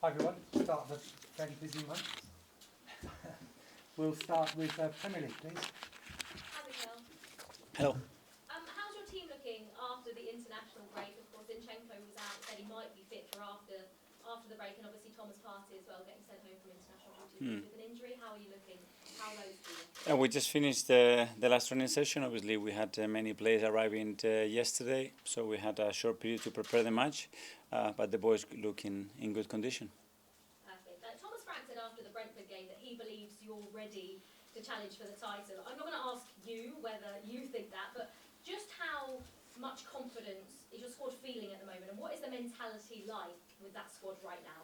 Hi everyone, start of a fairly busy month. We'll start with Premier League, please. Hi, Mikel. Hello. How's your team looking after the international break? Of course, Zinchenko was out, said he might be fit for after the break, and obviously Thomas Partey as well, getting sent home from international duty with an injury. How are you looking? How are those two looking? We just finished the last training session. Obviously, we had many players arriving yesterday, so we had a short period to prepare the match, but the boys look in good condition. Perfect. Thomas Frank said after the Brentford game that he believes you're ready to challenge for the title. I'm not going to ask you whether you think that, but just how much confidence is your squad feeling at the moment, and what is the mentality like with that squad right now?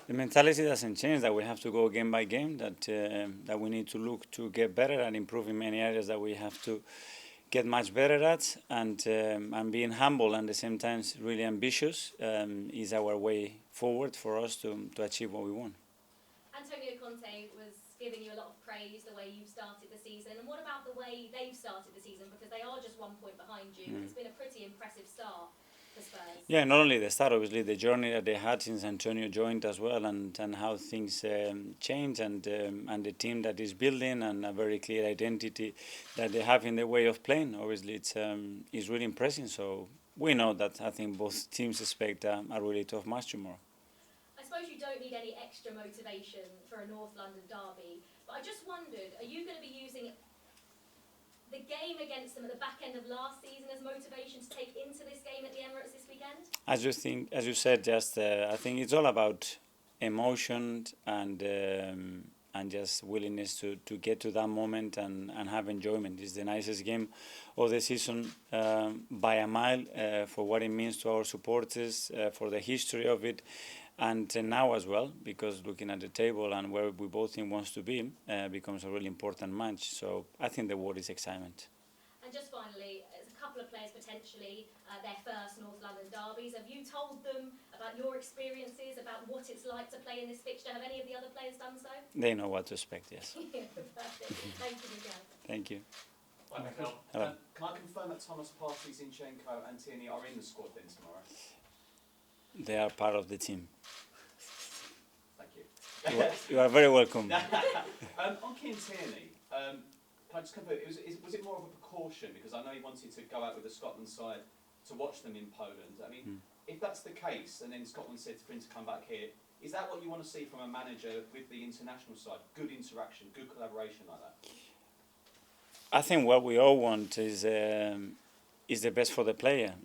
The mentality doesn't change, that we have to go game by game, that we need to look to get better and improve in many areas that we have to get much better at, and being humble and at the same time really ambitious is our way forward for us to achieve what we want. Antonio Conte was giving you a lot of praise the way you've started the season, and what about the way they've started the season, because they are just 1 point behind you. It's been a pretty impressive start for Spurs. Yeah, not only the start, obviously the journey that they had since Antonio joined as well, and how things change, and the team that is building, and a very clear identity that they have in the way of playing. Obviously, it's really impressive. So we know that I think both teams expect a really tough match tomorrow. I suppose you don't need any extra motivation for a North London derby, but I just wondered, are you going to be using the game against them at the back end of last season as motivation to take into this game at the Emirates this weekend? As you said, just I think it's all about emotion and just willingness to get to that moment and have enjoyment. It's the nicest game of the season by a mile for what it means to our supporters, for the history of it, and now as well, because looking at the table and where we both team wants to be becomes a really important match. So I think the word is excitement. And just finally, there's a couple of players potentially their first North London derbies. Have you told them about your experiences, about what it's like to play in this fixture? Have any of the other players done so? They know what to expect, yes. Perfect. Thank you, Miguel. Thank you. Hi, Mikel. Hello. Can I confirm that Thomas Partey, Zinchenko and Tierney are in the squad then tomorrow? They are part of the team. Thank you. You are very welcome. On Kieran Tierney, can I just confirm, was it more of a precaution? Because I know he wanted to go out with the Scotland side to watch them in Poland. I mean, if that's the case, and then Scotland said for him to come back here, is that what you want to see from a manager with the international side? Good interaction, good collaboration like that? I think what we all want is the best for the player,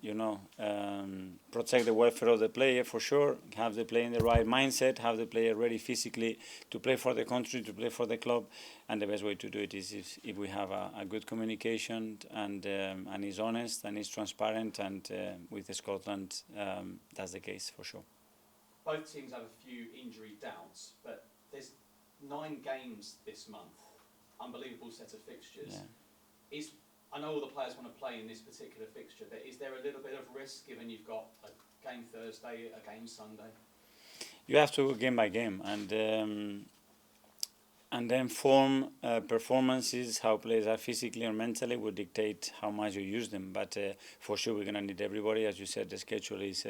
protect the welfare of the player for sure, have the player in the right mindset, have the player ready physically to play for the country, to play for the club, and the best way to do it is if we have a good communication and is honest and is transparent, and with Scotland that's the case for sure. Both teams have a few injury doubts, but there's 9 games this month, unbelievable set of fixtures. Yeah. I know all the players want to play in this particular fixture, but is there a little bit of risk given you've got a game Thursday, a game Sunday? You have to go game by game, and then form performances, how players are physically or mentally will dictate how much you use them. But for sure, we're going to need everybody. As you said, the schedule is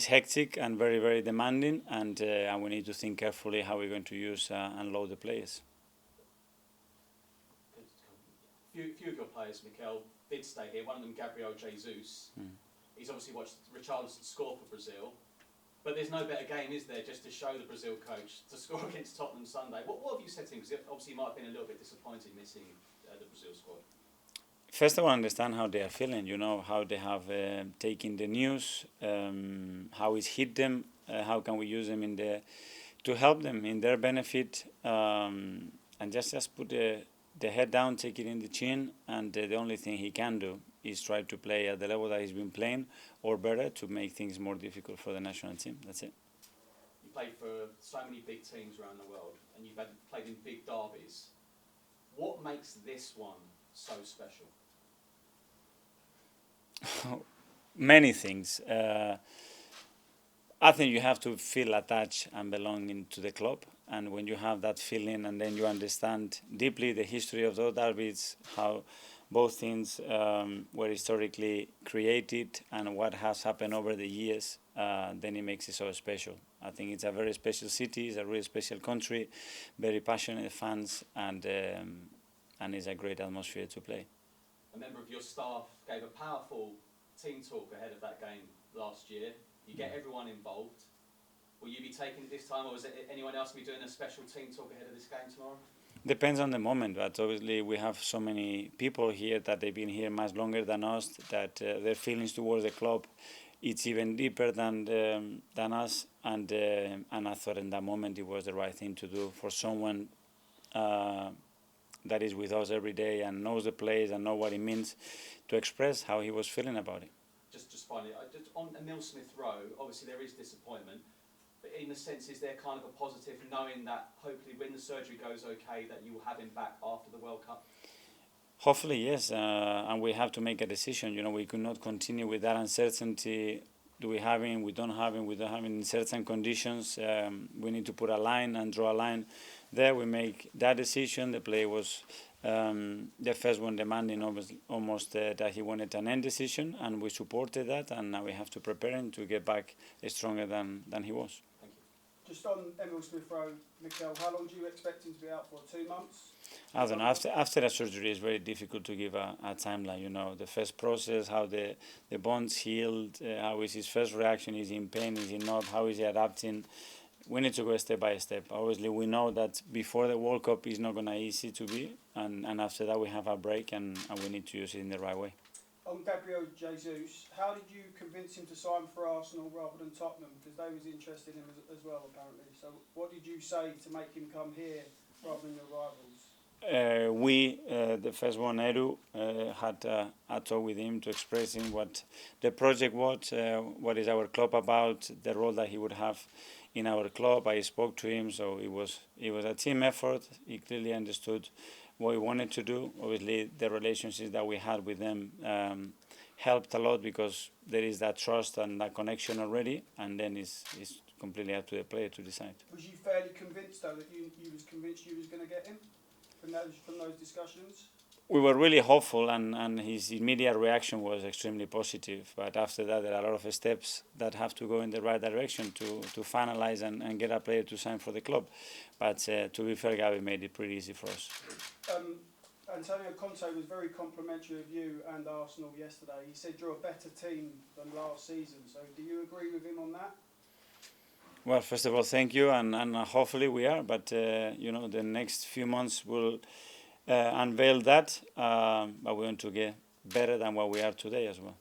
hectic and very, very demanding, and we need to think carefully how we're going to use and load the players. Few of your players, Mikel, did stay here. One of them, Gabriel Jesus. He's obviously watched Richarlison score for Brazil. But there's no better game, is there, just to show the Brazil coach to score against Tottenham Sunday? What have you said to him? Because obviously you might have been a little bit disappointed missing the Brazil squad. First of all, understand how they are feeling, how they have taken the news, how it's hit them, how can we use them to help them in their benefit, and just put the head down, take it in the chin, and the only thing he can do is try to play at the level that he's been playing, or better, to make things more difficult for the national team. That's it. You played for so many big teams around the world, and you've played in big derbies. What makes this one so special? Many things. I think you have to feel attached and belonging to the club. And when you have that feeling, and then you understand deeply the history of those derbies, how both teams were historically created and what has happened over the years, then it makes it so special. I think it's a very special city, it's a really special country, very passionate fans, and it's a great atmosphere to play. A member of your staff gave a powerful team talk ahead of that game last year. You get everyone involved. Will you be taking it this time, or is it anyone else be doing a special team talk ahead of this game tomorrow? Depends on the moment, but obviously we have so many people here that they've been here much longer than us, that their feelings towards the club, it's even deeper than us, and I thought in that moment it was the right thing to do for someone that is with us every day and knows the place and know what it means, to express how he was feeling about it. Just finally, just on Emil Smith Rowe, obviously there is disappointment. But in a sense, is there kind of a positive knowing that hopefully when the surgery goes okay, that you will have him back after the World Cup? Hopefully, yes, and we have to make a decision. You know, we could not continue with that uncertainty. Do we have him? We don't have him. We don't have him in certain conditions. We need to put a line and draw a line. There we make that decision. The player was the first one demanding almost that he wanted an end decision, and we supported that, and now we have to prepare him to get back stronger than he was. Just on Emil Smith Rowe, Mikel, how long do you expect him to be out for? 2 months? I don't know. After a surgery, it's very difficult to give a timeline. You know, the first process, how the bones healed, how is his first reaction? Is he in pain? Is he not? How is he adapting? We need to go step by step. Obviously, we know that before the World Cup is not going to be easy to be, and after that we have a break, and we need to use it in the right way. On Gabriel Jesus, how did you convince him to sign for Arsenal rather than Tottenham? Because they was interested in him as well, apparently. So what did you say to make him come here rather than your rivals? The first one, Edu, had a talk with him to express him what the project was, what is our club about, the role that he would have in our club. I spoke to him, so it was a team effort. He clearly understood what we wanted to do. Obviously, the relationships that we had with them helped a lot, because there is that trust and that connection already, and then it's completely up to the player to decide. Was you fairly convinced, though, that you was convinced you was going to get him from those discussions? We were really hopeful, and his immediate reaction was extremely positive. But after that, there are a lot of steps that have to go in the right direction to finalize and get a player to sign for the club. But to be fair, Gabi made it pretty easy for us. Antonio Conte was very complimentary of you and Arsenal yesterday. He said you're a better team than last season. So do you agree with him on that? Well, first of all, thank you, and hopefully we are. But you know, the next few months will unveil that. But we want to get better than what we are today as well.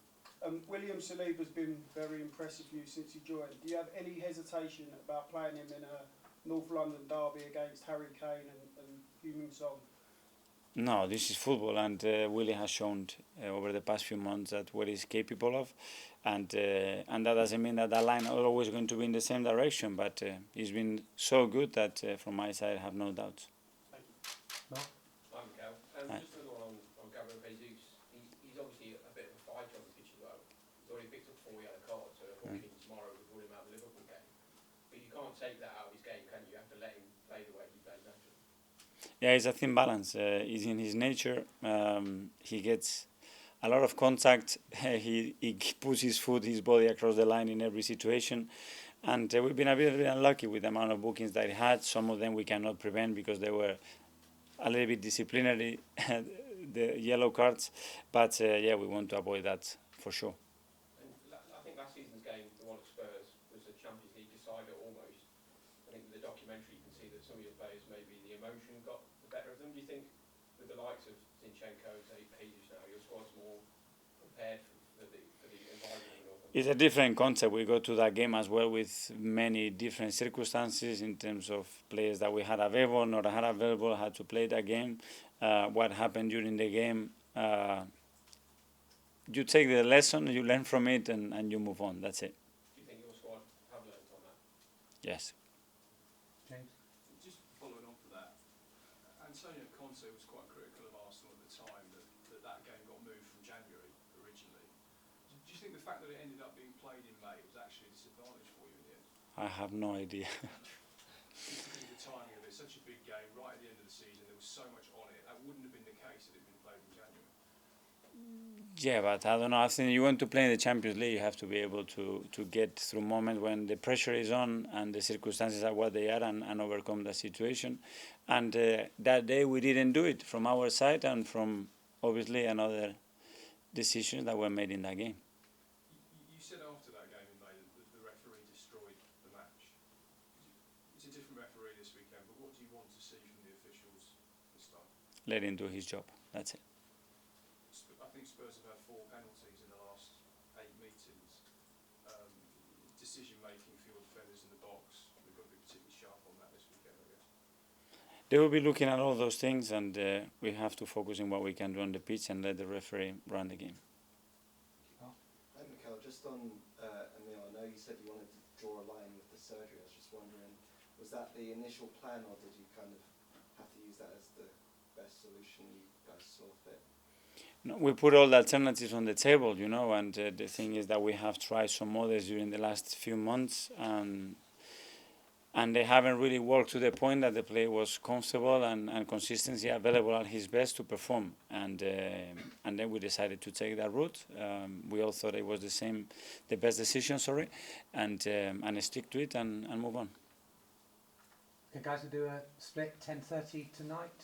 William Saliba's been very impressive for you since he joined. Do you have any hesitation about playing him in a North London derby against Harry Kane and Heung-min Son? No, this is football, and Willie has shown over the past few months that what he's capable of, and that doesn't mean that line is always going to be in the same direction, but he's been so good that from my side I have no doubts. Thank you. No? Hi, Mikel. Just another one on Gabriel Jesus. He's obviously a bit of a fighter on the pitch as well. He's already picked up 4 yellow cards, so unfortunately tomorrow we'll rule him out of the Liverpool game. But you can't take that out of his game, can you? You have to let him play the way he plays naturally. Yeah, it's a thin balance. It's in his nature. He gets a lot of contact. He puts his foot, his body across the line in every situation. And we've been a bit unlucky with the amount of bookings that he had. Some of them we cannot prevent because they were a little bit disciplinary, the yellow cards. But yeah, we want to avoid that for sure. And I think last season's game, the one at Spurs, was a Champions League decider almost. I think in the documentary you can see that some of your players, maybe the emotion got the better of them. Do you think with the likes of Zinchenko, Jesus now, your squad's more prepared for the environment? It's a different concept. We go to that game as well with many different circumstances in terms of players that we had available, not had available, had to play that game. What happened during the game, you take the lesson, you learn from it, and you move on. That's it. Do you think your squad have learned on that? Yes. James? Just following on from that, Antonio Conte was quite critical of Arsenal at the time that game got moved from January originally. Do you think the fact that it ended up being played in May was actually a disadvantage for you in the end? I have no idea. The timing of it, such a big game right at the end of the season, there was so much on it. That wouldn't have been the case if it had been played in January. Yeah, but I don't know. I think you want to play in the Champions League, you have to be able to get through moments when the pressure is on and the circumstances are what they are, and overcome the situation. And that day we didn't do it from our side, and from obviously another decisions that were made in that game. You said after that game in May that the referee destroyed the match. It's a different referee this weekend, but what do you want to see from the officials this time? Let him do his job. That's it. I think Spurs have had 4 penalties in the last 8 meetings. Decision making for your defenders in the box, we've got to be particularly sharp on that this weekend, I guess. They will be looking at all those things, and we have to focus on what we can do on the pitch and let the referee run the game. Hi, Mikel. Just on Emil, I know you said you wanted to draw a line with the surgery. I was just wondering, was that the initial plan, or did you kind of have to use that as the best solution you guys saw fit? No, we put all the alternatives on the table, you know, and the thing is that we have tried some others during the last few months, and they haven't really worked to the point that the player was comfortable and consistency available at his best to perform. And then we decided to take that route. We all thought it was the best decision, and stick to it and move on. Okay, guys, we'll do a split 10:30 tonight.